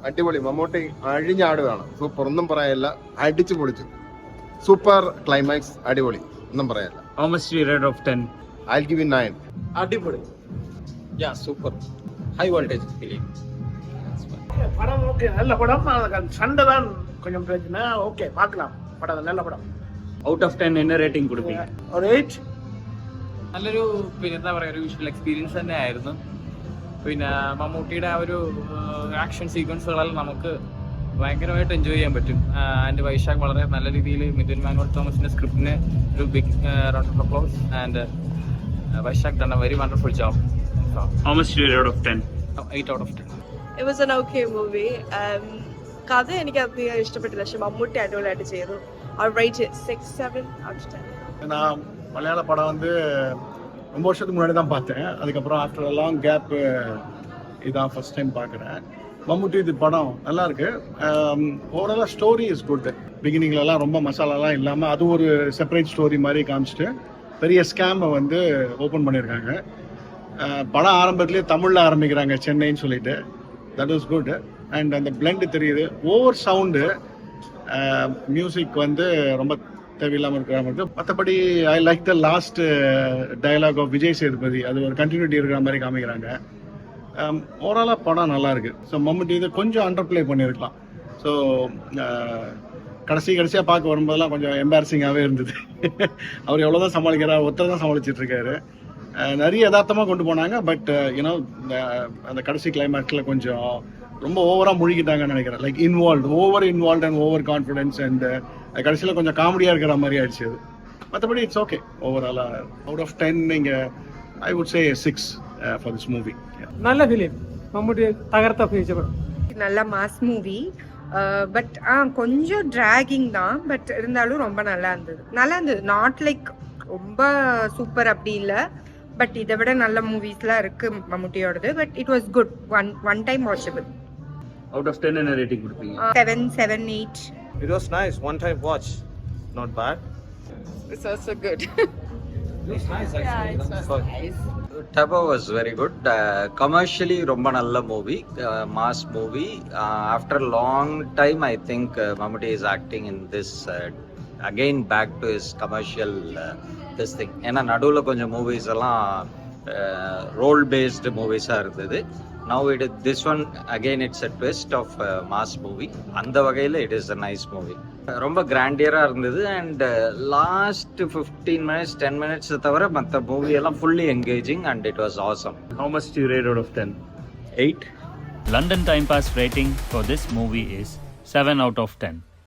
അടിപൊളി. മമ്മൂട്ടി അഴിഞ്ഞാടുകയാണ്. സൂപ്പർ, ഒന്നും പറയാനില്ല. അടിച്ചു പൊളിച്ചു. സൂപ്പർ ക്ലൈമാക്സ്, അടിപൊളി, ഒന്നും പറയാനില്ല. How much do you rate of 10? I'll give you 9. அடிப்பொலி. Yeah super. High voltage feeling. படம் ஓகே, நல்ல படம். சண்டை தான் கொஞ்சம் பிரச்சனை. ஓகே, பார்க்கலாம். படம் நல்ல படம். Out of 10 என்ன ரேட்டிங் கொடுப்பீங்க? ഒരു 8. നല്ലൊരു എന്താ പറയുക, ഒരു വിഷ്വൽ എക്സ്പീരിയൻസ് തന്നെ ആയിരുന്നു. പിന്നെ മമ്മൂട്ടിയുടെ ആ ഒരു ആക്ഷൻ സീക്വൻസുകളെല്ലാം നമുക്ക് ഭയങ്കരമായിട്ട് എൻജോയ് ചെയ്യാൻ പറ്റും. ആൻഡ് വൈശാഖ് വളരെ നല്ല രീതിയിൽ മിഥുൻ മാനുവൽ തോമസിന്റെ സ്ക്രിപ്റ്റിന് ഒരു big round of applause. And Vaishakh done a very wonderful job. How much do you rate of 10? 8 out of 10. It was an okay movie. കഥ എനിക്ക് അധികം ഇഷ്ടപ്പെട്ടില്ല, പക്ഷെ മമ്മൂട്ടി അടിപൊളിയായിട്ട് ചെയ്തു. I'll rate it 6-7 out of 10. நான் மலையாள படம் வந்து ரொம்ப வருஷத்துக்கு முன்னாடி தான் பார்த்தேன். அதுக்கப்புறம் ஆஃப்டர் அ லாங் கேப் இதான் ஃபர்ஸ்ட் டைம் பார்க்குறேன். மம்முட்டி இது படம் நல்லா இருக்கு. ஓவராலாக ஸ்டோரி இஸ் குட். பிகினிங்லலாம் ரொம்ப மசாலாலாம் இல்லாமல் அது ஒரு செப்பரேட் ஸ்டோரி மாதிரி காமிச்சிட்டு பெரிய ஸ்கேமை வந்து ஓப்பன் பண்ணியிருக்காங்க. படம் ஆரம்பத்துலேயே தமிழில் ஆரம்பிக்கிறாங்க, சென்னைன்னு சொல்லிட்டு. That was good. அண்ட் அந்த பிளெண்டு தெரியுது. ஓவர் சவுண்டு, மியூசிக் வந்து ரொம்ப தேவையில்லாமல் இருக்கிற மாதிரி. மற்றபடி I like the last dialogue of Vijay Sethupathi. அது ஒரு கண்டினியூட்டி இருக்கிற மாதிரி காமிக்கிறாங்க. ஓவராலாக படம் நல்லா இருக்கு. ஸோ மம்முட்டி இதை கொஞ்சம் அண்டர் பிளே பண்ணியிருக்கலாம். ஸோ கடைசியாக பார்க்க வரும்போதெல்லாம் கொஞ்சம் எம்பாரசிங்காகவே இருந்தது. அவர் எவ்வளோதான் சமாளிக்கிறார், ஒருத்தர் தான் சமாளிச்சிட்டு இருக்காரு. நிறைய யதார்த்தமாக கொண்டு போனாங்க. பட் யூனோ அந்த கடைசி கிளைமேக்ஸில் கொஞ்சம் ரொம்ப ஓவராக முழுகிட்டாங்கன்னு நினைக்கிறேன். Like over involve and over confidence. And கடைசியில் கொஞ்சம் காமெடியாக இருக்கிற மாதிரி ஆயிடுச்சு அது. மற்றபடி இட்ஸ் ஓகே. ஓவராலாக அவுட் ஆஃப் 10 நீங்கள் I would say 6 for this movie. நல்ல ஃபிலிம். மம்முட்டி தகர்த்த ஃபியூச்சர். நல்ல மாஸ் மூவி. பட் கொஞ்சம் டிராகிங் தான். பட் இருந்தாலும் ரொம்ப நல்லா இருந்தது. நாட் லைக் ரொம்ப சூப்பர் அப்படி இல்லை. பட் இதை விட நல்ல மூவிஸ்லாம் இருக்கு மம்முட்டியோடது. But it was good. One time watchable. Out of 10 என்ன ரேட்டிங் கொடுப்பீங்க? 7, 8. It was nice. One time watch. Not bad. It's also good. It was nice actually. Yeah, it's nice. Turbo was very good. Commercially ரொம்ப நல்ல movie, mass movie. After a long time I think Mammootty is acting in this again back to his commercial this thing. ஏன்னா நடுவில் கொஞ்சம் movies எல்லாம் role based மூவிஸாக இருந்தது. Now this one again it's a twist of mass movie. அந்த வகையில் it is a nice movie. ரொம்ப கிராண்டியராக இருந்தது. And last 15 minutes 10 minutes தவிர மற்ற மூவி எல்லாம் fully engaging and it was awesome. How much do you rate out of 10? 8. London Time Pass rating for this movie is 7 out of 10.